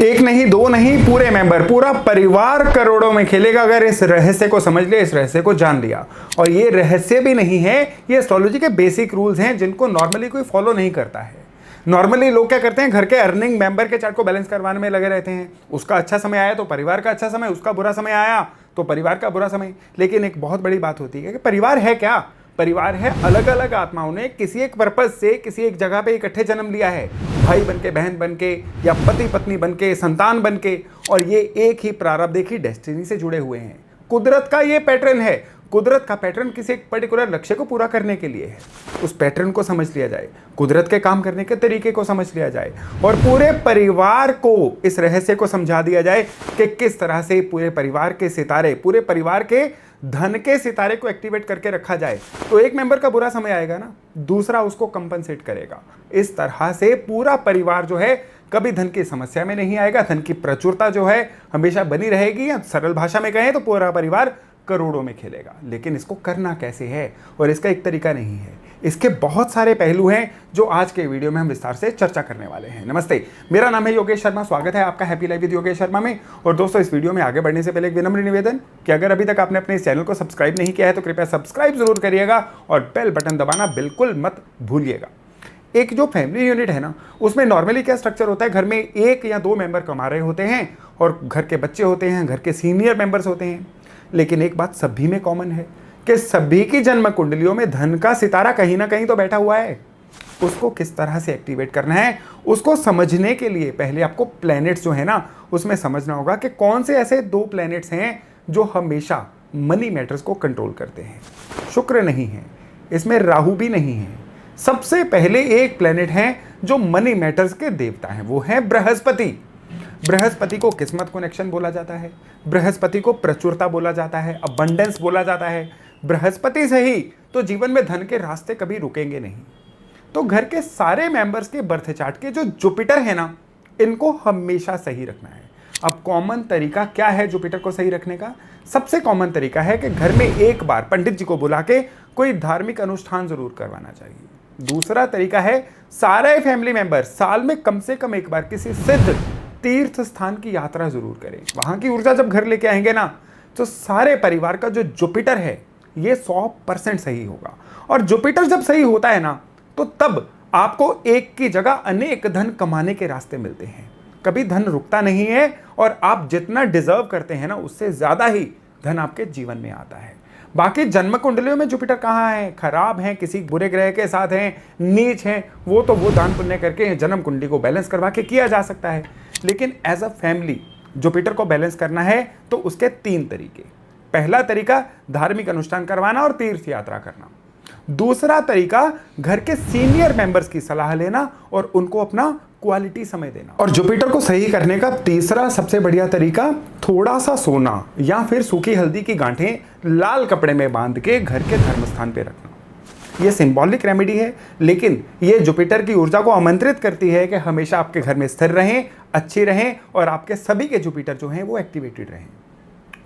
एक नहीं, दो नहीं, पूरे मेंबर, पूरा परिवार करोड़ों में खेलेगा अगर इस रहस्य को समझ लिया, इस रहस्य को जान लिया। और ये रहस्य भी नहीं है, ये एस्ट्रोलॉजी के बेसिक रूल्स हैं जिनको नॉर्मली कोई फॉलो नहीं करता है। नॉर्मली लोग क्या करते हैं, घर के अर्निंग मेंबर के चार्ट को बैलेंस करवाने में लगे रहते हैं। उसका अच्छा समय आया तो परिवार का अच्छा समय, उसका बुरा समय आया तो परिवार का बुरा समय। लेकिन एक बहुत बड़ी बात होती है कि परिवार है क्या? परिवार है अलग अलग आत्माओं ने किसी एक पर्पज से किसी एक जगह पे इकट्ठे जन्म लिया है, भाई बनके, बहन बनके, या पति पत्नी बनके, संतान बनके, और ये एक ही प्रारब्ध, एक ही डेस्टिनी से जुड़े हुए हैं। कुदरत का ये पैटर्न है। कुदरत का पैटर्न किसी एक पर्टिकुलर लक्ष्य को पूरा करने के लिए है। उस पैटर्न को समझ लिया जाए, कुदरत के काम करने के तरीके को समझ लिया जाए, और पूरे परिवार को इस रहस्य को समझा दिया जाए कि किस तरह से पूरे परिवार के सितारे, पूरे परिवार के धन के सितारे को एक्टिवेट करके रखा जाए, तो एक मेंबर का बुरा समय आएगा ना, दूसरा उसको कंपनसेट करेगा। इस तरह से पूरा परिवार जो है कभी धन की समस्या में नहीं आएगा, धन की प्रचुरता जो है हमेशा बनी रहेगी, या सरल भाषा में कहें तो पूरा परिवार करोड़ों में खेलेगा। लेकिन इसको करना कैसे है, और इसका एक तरीका नहीं है, इसके बहुत सारे पहलू हैं जो आज के वीडियो में हम विस्तार से चर्चा करने वाले हैं। नमस्ते, मेरा नाम है योगेश शर्मा, स्वागत है आपका happy life with Yogesh Sharma में। और दोस्तों, इस वीडियो में आगे बढ़ने से पहले एक विनम्र निवेदन कि अगर अभी तक आपने अपने इस चैनल को सब्सक्राइब नहीं किया है तो कृपया सब्सक्राइब जरूर करिएगा और बेल बटन दबाना बिल्कुल मत भूलिएगा। एक जो फैमिली यूनिट है ना, उसमें नॉर्मली क्या स्ट्रक्चर होता है, घर में एक या दो मेंबर कमा रहे होते हैं और घर के बच्चे होते हैं, घर के सीनियर मेंबर्स होते हैं। लेकिन एक बात सभी में कॉमन है कि सभी की जन्म कुंडलियों में धन का सितारा कहीं ना कहीं तो बैठा हुआ है। उसको किस तरह से एक्टिवेट करना है, उसको समझने के लिए पहले आपको प्लैनेट्स जो है ना, उसमें समझना होगा कि कौन से ऐसे दो प्लैनेट्स हैं जो हमेशा मनी मैटर्स को कंट्रोल करते हैं। शुक्र नहीं है इसमें, राहु भी नहीं है। सबसे पहले एक प्लैनेट है जो मनी मैटर्स के देवता हैं, वो है बृहस्पति। बृहस्पति को किस्मत कनेक्शन बोला जाता है, बृहस्पति को प्रचुरता बोला जाता है, अबंडेंस बोला जाता है। बृहस्पति से ही तो जीवन में धन के रास्ते कभी रुकेंगे नहीं। तो घर के सारे मेंबर्स के बर्थ चार्ट के जो जुपिटर है ना, इनको हमेशा सही रखना है। अब कॉमन तरीका क्या है जुपिटर को सही रखने का? सबसे कॉमन तरीका है कि घर में एक बार पंडित जी को बुला के कोई धार्मिक अनुष्ठान जरूर करवाना चाहिए। दूसरा तरीका है, सारे फैमिली मेंबर साल में कम से कम एक बार किसी सिद्ध तीर्थ स्थान की यात्रा जरूर करें। वहां की ऊर्जा जब घर लेके आएंगे ना, तो सारे परिवार का जो जुपिटर है ये 100% सही होगा। और जुपिटर जब सही होता है ना, तो तब आपको एक की जगह अनेक धन कमाने के रास्ते मिलते हैं। कभी धन रुकता नहीं है, और आप जितना डिजर्व करते हैं ना, उससे ज्यादा ही धन आपके जीवन में आता है। बाकी जन्म कुंडलियों में जुपिटर कहाँ है, खराब है, किसी बुरे ग्रह के साथ हैं, नीच हैं, वो तो वो दान पुण्य करके जन्म कुंडली को बैलेंस करवा के किया जा सकता है। लेकिन एज अ फैमिली जुपिटर को बैलेंस करना है तो उसके तीन तरीके। पहला तरीका धार्मिक अनुष्ठान करवाना और तीर्थ यात्रा करना। दूसरा तरीका घर के सीनियर मेंबर्स की सलाह लेना और उनको अपना क्वालिटी समय देना। और जुपिटर को सही करने का तीसरा सबसे बढ़िया तरीका, थोड़ा सा सोना या फिर सूखी हल्दी की गांठें लाल कपड़े में बांध के घर के धर्म स्थान पे रखना। ये सिंबॉलिक रेमेडी है, लेकिन ये जुपिटर की ऊर्जा को आमंत्रित करती है कि हमेशा आपके घर में स्थिर रहें, अच्छी रहें, और आपके सभी के जुपिटर जो हैं वो एक्टिवेटेड रहें।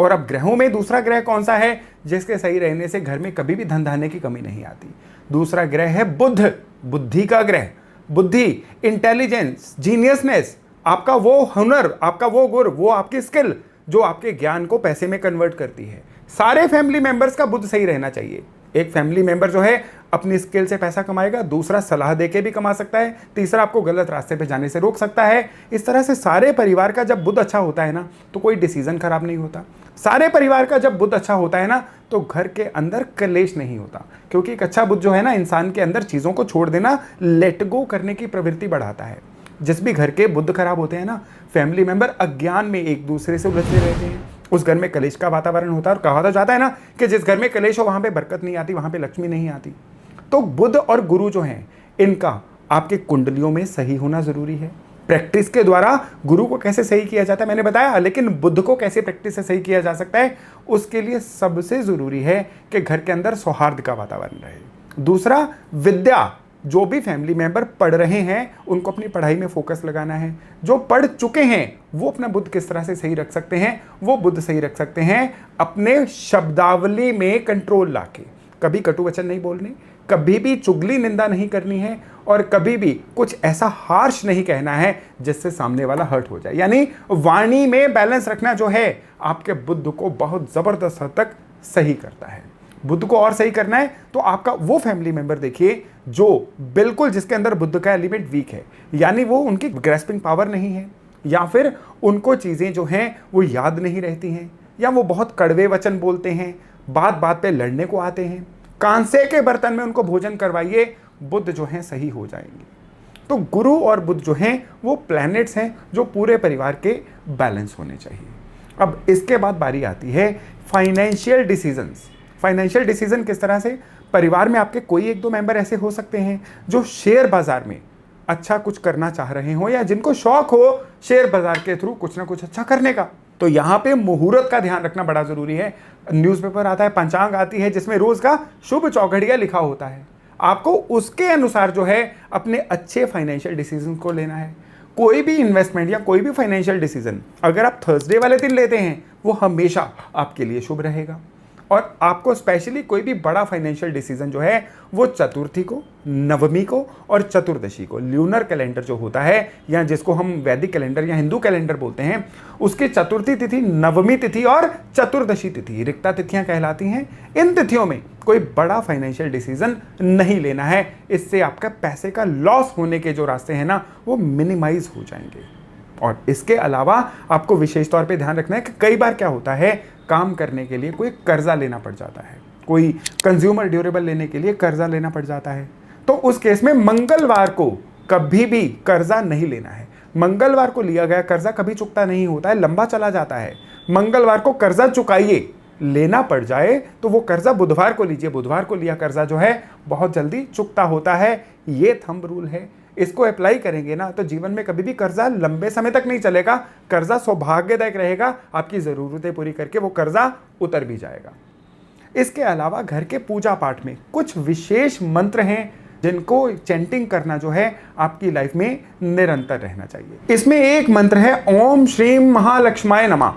और अब ग्रहों में दूसरा ग्रह कौन सा है जिसके सही रहने से घर में कभी भी धन धान्य की कमी नहीं आती? दूसरा ग्रह है बुध, बुद्धि का ग्रह। बुद्धि, इंटेलिजेंस, जीनियसनेस, आपका वो हुनर, आपका वो गुर, वो आपकी स्किल जो आपके ज्ञान को पैसे में कन्वर्ट करती है। सारे फैमिली मेंबर्स का बुध सही रहना चाहिए। एक फैमिली मेंबर जो है अपनी स्किल से पैसा कमाएगा, दूसरा सलाह देके भी कमा सकता है, तीसरा आपको गलत रास्ते पे जाने से रोक सकता है। इस तरह से सारे परिवार का जब बुध अच्छा होता है ना, तो कोई डिसीजन खराब नहीं होता। सारे परिवार का जब बुध अच्छा होता है ना, तो घर के अंदर कलेश नहीं होता, क्योंकि एक अच्छा बुध जो है ना, इंसान के अंदर चीज़ों को छोड़ देना, लेट गो करने की प्रवृत्ति बढ़ाता है। जिस भी घर के बुध खराब होते हैं ना, फैमिली मेंबर अज्ञान में एक दूसरे से उलझते रहते हैं, उस घर में कलेश का वातावरण होता है। और कहा तो जाता है ना कि जिस घर में कलेश हो वहां पे बरकत नहीं आती, वहां पे लक्ष्मी नहीं आती। तो बुध और गुरु जो हैं, इनका आपके कुंडलियों में सही होना जरूरी है। प्रैक्टिस के द्वारा गुरु को कैसे सही किया जाता है मैंने बताया, लेकिन बुध को कैसे प्रैक्टिस से सही किया जा सकता है, उसके लिए सबसे जरूरी है कि घर के अंदर सौहार्द का वातावरण रहे। दूसरा, विद्या। जो भी फैमिली मेंबर पढ़ रहे हैं उनको अपनी पढ़ाई में फोकस लगाना है। जो पढ़ चुके हैं वो अपना बुद्ध किस तरह से सही रख सकते हैं, वो बुद्ध सही रख सकते हैं अपने शब्दावली में कंट्रोल लाके। कभी कटु वचन नहीं बोलने, कभी भी चुगली निंदा नहीं करनी है और कभी भी कुछ ऐसा हार्श नहीं कहना है जिससे सामने वाला हर्ट हो जाए। यानी वाणी में बैलेंस रखना जो है आपके बुद्ध को बहुत जबरदस्त हद तक सही करता है। बुद्ध को और सही करना है तो आपका वो फैमिली मेंबर देखिए जो बिल्कुल जिसके अंदर बुद्ध का एलिमेंट वीक है, यानी वो उनकी ग्रेस्पिंग पावर नहीं है, या फिर उनको चीजें जो हैं वो याद नहीं रहती हैं, या वो बहुत कड़वे वचन बोलते हैं, बात बात पे लड़ने को आते हैं। कांसे के बर्तन में उनको भोजन करवाइए, बुद्ध जो हैं सही हो जाएंगे। तो गुरु और बुद्ध जो हैं वो प्लैनेट्स हैं जो पूरे परिवार के बैलेंस होने चाहिए। अब इसके बाद बारी आती है फाइनेंशियल डिसीजंस। फाइनेंशियल डिसीजन किस तरह से? परिवार में आपके कोई एक दो मेंबर ऐसे हो सकते हैं जो शेयर बाजार में अच्छा कुछ करना चाह रहे हो, या जिनको शौक हो शेयर बाजार के थ्रू कुछ ना कुछ अच्छा करने का। तो यहां पे मुहूर्त का ध्यान रखना बड़ा जरूरी है। न्यूज़पेपर आता है, पंचांग आती है जिसमें रोज का शुभ चौघड़िया लिखा होता है। आपको उसके अनुसार जो है अपने अच्छे फाइनेंशियल डिसीजन को लेना है। कोई भी इन्वेस्टमेंट या कोई भी फाइनेंशियल डिसीजन अगर आप थर्सडे वाले दिन लेते हैं वो हमेशा आपके लिए शुभ रहेगा। और आपको स्पेशली कोई भी बड़ा फाइनेंशियल डिसीजन जो है वो चतुर्थी को, नवमी को और चतुर्दशी को, ल्यूनर कैलेंडर जो होता है या जिसको हम वैदिक कैलेंडर या हिंदू कैलेंडर बोलते हैं, उसकी चतुर्थी तिथि, नवमी तिथि और चतुर्दशी तिथि रिक्ता तिथियां कहलाती हैं। इन तिथियों में कोई बड़ा फाइनेंशियल डिसीजन नहीं लेना है। इससे आपका पैसे का लॉस होने के जो रास्ते हैं ना वो मिनिमाइज हो जाएंगे। और इसके अलावा आपको विशेष तौर पे ध्यान रखना है कि कई बार क्या होता है, काम करने के लिए कोई कर्जा लेना पड़ जाता है, कोई कंज्यूमर ड्यूरेबल लेने के लिए कर्जा लेना पड़ जाता है। तो उस केस में मंगलवार को कभी भी कर्जा नहीं लेना है। मंगलवार को लिया गया कर्जा कभी चुकता नहीं होता है, लंबा चला जाता है। मंगलवार को कर्जा चुकाइए, लेना पड़ जाए तो वो कर्जा बुधवार को लीजिए। बुधवार को लिया कर्जा जो है बहुत जल्दी चुकता होता है। ये थंब रूल है, इसको अप्लाई करेंगे ना तो जीवन में कभी भी कर्जा लंबे समय तक नहीं चलेगा। कर्जा सौभाग्यदायक रहेगा, आपकी जरूरतें पूरी करके वो कर्जा उतर भी जाएगा। इसके अलावा घर के पूजा पाठ में कुछ विशेष मंत्र हैं जिनको चैंटिंग करना जो है आपकी लाइफ में निरंतर रहना चाहिए। इसमें एक मंत्र है ओम श्रीम महालक्ष्माय नमः।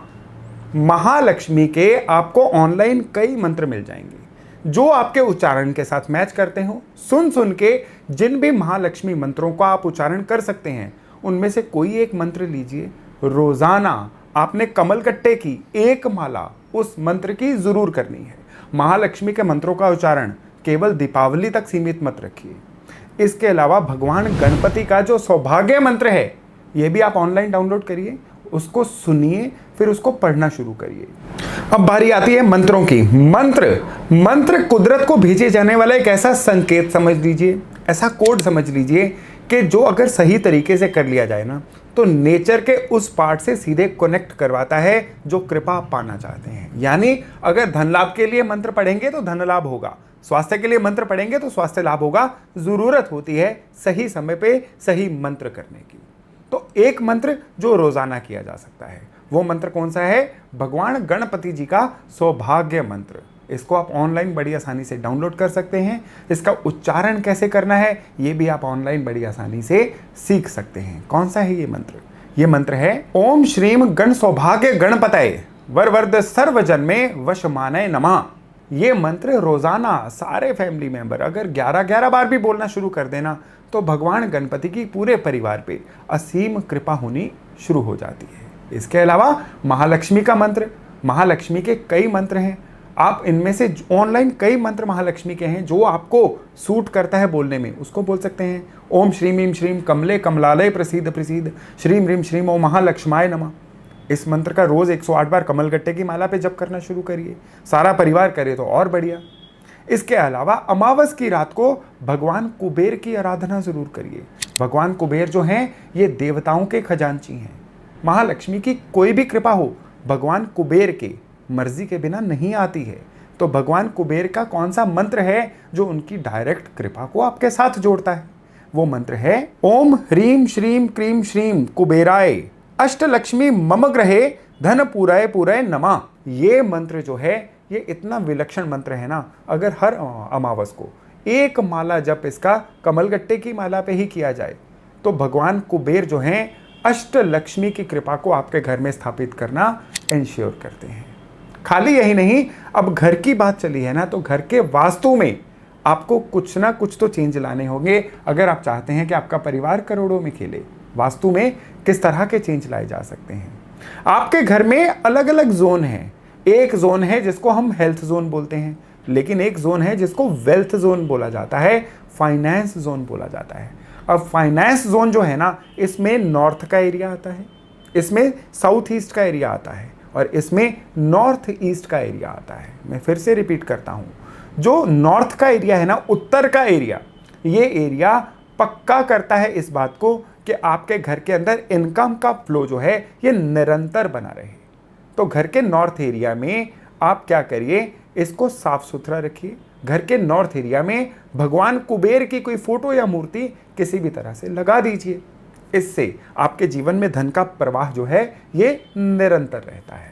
महालक्ष्मी के आपको ऑनलाइन कई मंत्र मिल जाएंगे जो आपके उच्चारण के साथ मैच करते हो। सुन सुन के जिन भी महालक्ष्मी मंत्रों का आप उच्चारण कर सकते हैं उनमें से कोई एक मंत्र लीजिए। रोजाना आपने कमलकट्टे की एक माला उस मंत्र की जरूर करनी है। महालक्ष्मी के मंत्रों का उच्चारण केवल दीपावली तक सीमित मत रखिए। इसके अलावा भगवान गणपति का जो सौभाग्य मंत्र है यह भी आप ऑनलाइन डाउनलोड करिए, उसको सुनिए, फिर उसको पढ़ना शुरू करिए। अब बारी आती है मंत्रों की। मंत्र कुदरत को भेजे जाने वाला एक ऐसा संकेत समझ लीजिए, ऐसा कोड समझ लीजिए कि जो अगर सही तरीके से कर लिया जाए ना तो नेचर के उस पार्ट से सीधे कनेक्ट करवाता है जो कृपा पाना चाहते हैं। यानी अगर धन लाभ के लिए मंत्र पढ़ेंगे तो धन लाभ होगा, स्वास्थ्य के लिए मंत्र पढ़ेंगे तो स्वास्थ्य लाभ होगा। जरूरत होती है सही समय पे सही मंत्र करने की। तो एक मंत्र जो रोजाना किया जा सकता है वो मंत्र कौन सा है? भगवान गणपति जी का सौभाग्य मंत्र। इसको आप ऑनलाइन बड़ी आसानी से डाउनलोड कर सकते हैं। इसका उच्चारण कैसे करना है ये भी आप ऑनलाइन बड़ी आसानी से सीख सकते हैं। कौन सा है ये मंत्र? ये मंत्र है ओम श्रीम गण सौभाग्य गणपतये वरवर्ध सर्वजन में वशमानय नमः। ये मंत्र रोजाना सारे फैमिली मेंबर अगर 11-11 बार भी बोलना शुरू कर देना तो भगवान गणपति की पूरे परिवार पे असीम कृपा होनी शुरू हो जाती है। इसके अलावा महालक्ष्मी का मंत्र, महालक्ष्मी के कई मंत्र हैं। आप इनमें से ऑनलाइन कई मंत्र महालक्ष्मी के हैं जो आपको सूट करता है बोलने में, उसको बोल सकते हैं। ओम श्रीम ईम श्रीम कमले कमलालय प्रसीद प्रसीद श्रीम ह्रीम श्रीम ओम महालक्ष्माय नमः। इस मंत्र का रोज 108 बार कमलगट्टे की माला पे जप करना शुरू करिए। सारा परिवार करे तो और बढ़िया। इसके अलावा अमावस की रात को भगवान कुबेर की आराधना जरूर करिए। भगवान कुबेर जो हैं ये देवताओं के खजांची हैं। महालक्ष्मी की कोई भी कृपा हो भगवान कुबेर के मर्जी के बिना नहीं आती है। तो भगवान कुबेर का कौन सा मंत्र है जो उनकी डायरेक्ट कृपा को आपके साथ जोड़ता है? वो मंत्र है ओम ह्रीम श्रीम क्रीम श्रीम कुबेराय अष्टलक्ष्मी मम ग्रहे धन पूराय पूराय नमः। ये मंत्र जो है ये इतना विलक्षण मंत्र है ना, अगर हर अमावस को एक माला जप इसका कमलगट्टे की माला पे ही किया जाए तो भगवान कुबेर जो हैं अष्टलक्ष्मी की कृपा को आपके घर में स्थापित करना इंश्योर करते हैं। खाली यही नहीं, अब घर की बात चली है ना तो घर के वास्तु में आपको कुछ ना कुछ तो चेंज लाने होंगे अगर आप चाहते हैं कि आपका परिवार करोड़ों में खेले। वास्तु में किस तरह के चेंज लाए जा सकते हैं? आपके घर में अलग अलग जोन हैं। एक जोन है जिसको हम हेल्थ जोन बोलते हैं, लेकिन एक जोन है जिसको वेल्थ जोन बोला जाता है, फाइनेंस जोन बोला जाता है। अब फाइनेंस जोन जो है ना, इसमें नॉर्थ का एरिया आता है, इसमें साउथ ईस्ट का एरिया आता है और इसमें नॉर्थ ईस्ट का एरिया आता है। मैं फिर से रिपीट करता हूं, जो नॉर्थ का एरिया है ना, उत्तर का एरिया, ये एरिया पक्का करता है इस बात को कि आपके घर के अंदर इनकम का फ्लो जो है ये निरंतर बना रहे। तो घर के नॉर्थ एरिया में आप क्या करिए, इसको साफ सुथरा रखिए। घर के नॉर्थ एरिया में भगवान कुबेर की कोई फोटो या मूर्ति किसी भी तरह से लगा दीजिए। इससे आपके जीवन में धन का प्रवाह जो है ये निरंतर रहता है।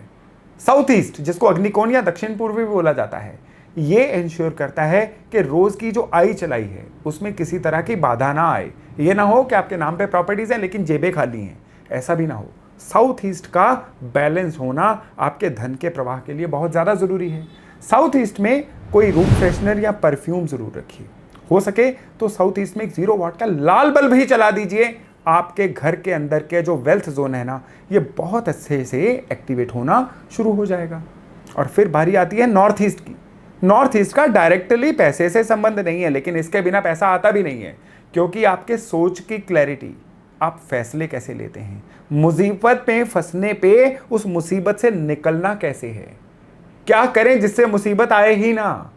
साउथ ईस्ट, जिसको अग्निकोण या दक्षिण पूर्व भी बोला जाता है, ये इंश्योर करता है कि रोज की जो आई चलाई है उसमें किसी तरह की बाधा ना आए। ये ना हो कि आपके नाम पे प्रॉपर्टीज हैं लेकिन जेबें खाली हैं, ऐसा भी ना हो। साउथ ईस्ट का बैलेंस होना आपके धन के प्रवाह के लिए बहुत ज़्यादा ज़रूरी है। साउथ ईस्ट में कोई रूम फ्रेशनर या परफ्यूम ज़रूर रखिए। हो सके तो साउथ ईस्ट में एक 0 वाट का लाल बल्ब ही चला दीजिए। आपके घर के अंदर के जो वेल्थ जोन है ना, ये बहुत अच्छे से एक्टिवेट होना शुरू हो जाएगा। और फिर बारी आती है नॉर्थ ईस्ट की। नॉर्थ ईस्ट का डायरेक्टली पैसे से संबंध नहीं है, लेकिन इसके बिना पैसा आता भी नहीं है, क्योंकि आपके सोच की क्लैरिटी, आप फैसले कैसे लेते हैं, मुसीबत में फंसने पे उस मुसीबत से निकलना कैसे है, क्या करें जिससे मुसीबत आए ही ना,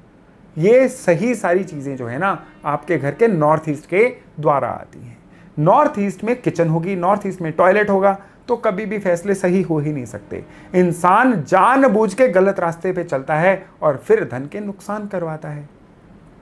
ये सही सारी चीजें जो है ना आपके घर के नॉर्थ ईस्ट के द्वारा आती हैं। नॉर्थ ईस्ट में किचन होगी, नॉर्थ ईस्ट में टॉयलेट होगा, तो कभी भी फैसले सही हो ही नहीं सकते। इंसान जानबूझ के गलत रास्ते पे चलता है और फिर धन के नुकसान करवाता है।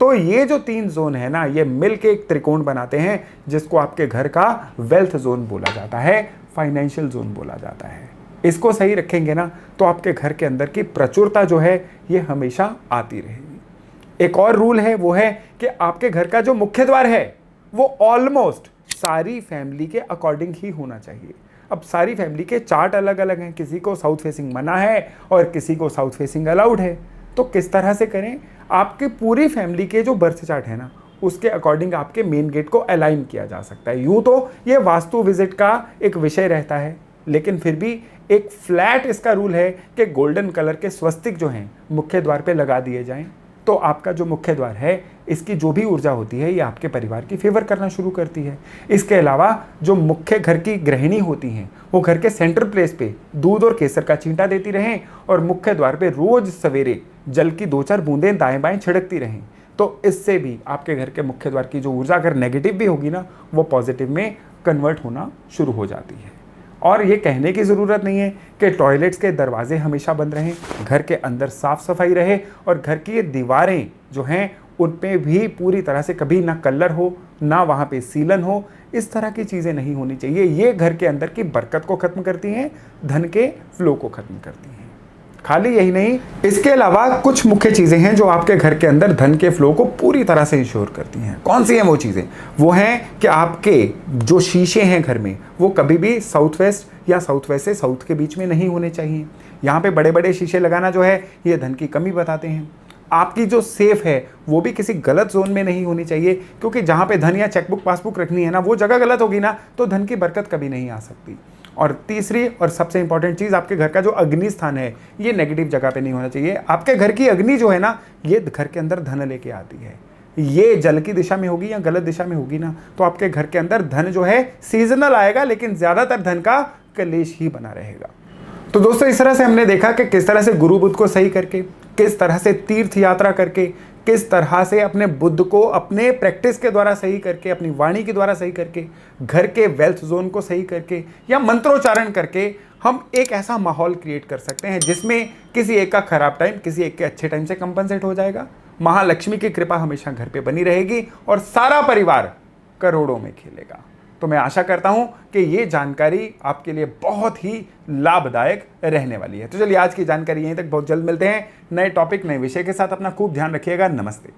तो ये जो 3 जोन है ना, ये मिलके एक त्रिकोण बनाते हैं जिसको आपके घर का वेल्थ जोन बोला जाता है, फाइनेंशियल जोन बोला जाता है। इसको सही रखेंगे ना तो आपके घर के अंदर की प्रचुरता जो है ये हमेशा आती रहेगी। एक और रूल है, वो है कि आपके घर का जो मुख्य द्वार है वो ऑलमोस्ट सारी फैमिली के अकॉर्डिंग ही होना चाहिए। अब सारी फैमिली के चार्ट अलग अलग हैं, किसी को साउथ फेसिंग मना है और किसी को साउथ फेसिंग अलाउड है। तो किस तरह से करें, आपके पूरी फैमिली के जो बर्थ चार्ट है ना, उसके अकॉर्डिंग आपके मेन गेट को अलाइन किया जा सकता है। यूं तो ये वास्तु विजिट का एक विषय रहता है, लेकिन फिर भी एक फ्लैट इसका रूल है कि गोल्डन कलर के स्वस्तिक जो हैं मुख्य द्वार पे लगा दिए जाएं। तो आपका जो मुख्य द्वार है, इसकी जो भी ऊर्जा होती है ये आपके परिवार की फेवर करना शुरू करती है। इसके अलावा जो मुख्य घर की गृहिणी होती हैं वो घर के सेंटर प्लेस पे दूध और केसर का छींटा देती रहें और मुख्य द्वार पे रोज सवेरे जल की 2-4 बूंदें दाएं बाएं छिड़कती रहें। तो इससे भी आपके घर के मुख्य द्वार की जो ऊर्जा अगर नेगेटिव भी होगी ना, वो पॉजिटिव में कन्वर्ट होना शुरू हो जाती है। और ये कहने की ज़रूरत नहीं है कि टॉयलेट्स के दरवाजे हमेशा बंद रहें, घर के अंदर साफ सफाई रहे और घर की ये दीवारें जो हैं उन पे भी पूरी तरह से कभी ना कलर हो ना वहाँ पे सीलन हो। इस तरह की चीज़ें नहीं होनी चाहिए। ये घर के अंदर की बरकत को ख़त्म करती हैं, धन के फ्लो को ख़त्म करती हैं। खाली यही नहीं, इसके अलावा कुछ मुख्य चीज़ें हैं जो आपके घर के अंदर धन के फ्लो को पूरी तरह से इंश्योर करती हैं। कौन सी हैं वो चीज़ें? वो हैं कि आपके जो शीशे हैं घर में वो कभी भी साउथ वेस्ट या साउथ वेस्ट से साउथ के बीच में नहीं होने चाहिए। यहाँ पे बड़े बड़े शीशे लगाना जो है ये धन की कमी बताते हैं। आपकी जो सेफ है वो भी किसी गलत जोन में नहीं होनी चाहिए, क्योंकि जहाँ पे धन या चेकबुक पासबुक रखनी है ना, वो जगह गलत होगी ना तो धन की बरकत कभी नहीं आ सकती। और तीसरी और सबसे इंपॉर्टेंट चीज़, आपके घर का जो अग्नि स्थान है ये नेगेटिव जगह पे नहीं होना चाहिए। आपके घर की अग्नि जो है ना, ये घर के अंदर धन लेके आती है। ये जल की दिशा में होगी या गलत दिशा में होगी ना, तो आपके घर के अंदर धन जो है सीजनल आएगा, लेकिन ज़्यादातर धन का कलेश ही बना रहेगा। तो दोस्तों, इस तरह से हमने देखा कि किस तरह से गुरु बुध को सही करके, किस तरह से तीर्थ यात्रा करके, किस तरह से अपने बुद्ध को अपने प्रैक्टिस के द्वारा सही करके, अपनी वाणी के द्वारा सही करके, घर के वेल्थ जोन को सही करके या मंत्रोच्चारण करके हम एक ऐसा माहौल क्रिएट कर सकते हैं जिसमें किसी एक का खराब टाइम किसी एक के अच्छे टाइम से कंपनसेट हो जाएगा। महालक्ष्मी की कृपा हमेशा घर पे बनी रहेगी और सारा परिवार करोड़ों में खेलेगा। तो मैं आशा करता हूं कि ये जानकारी आपके लिए बहुत ही लाभदायक रहने वाली है। तो चलिए, आज की जानकारी यहीं तक। बहुत जल्द मिलते हैं नए टॉपिक, नए विषय के साथ। अपना खूब ध्यान रखिएगा। नमस्ते।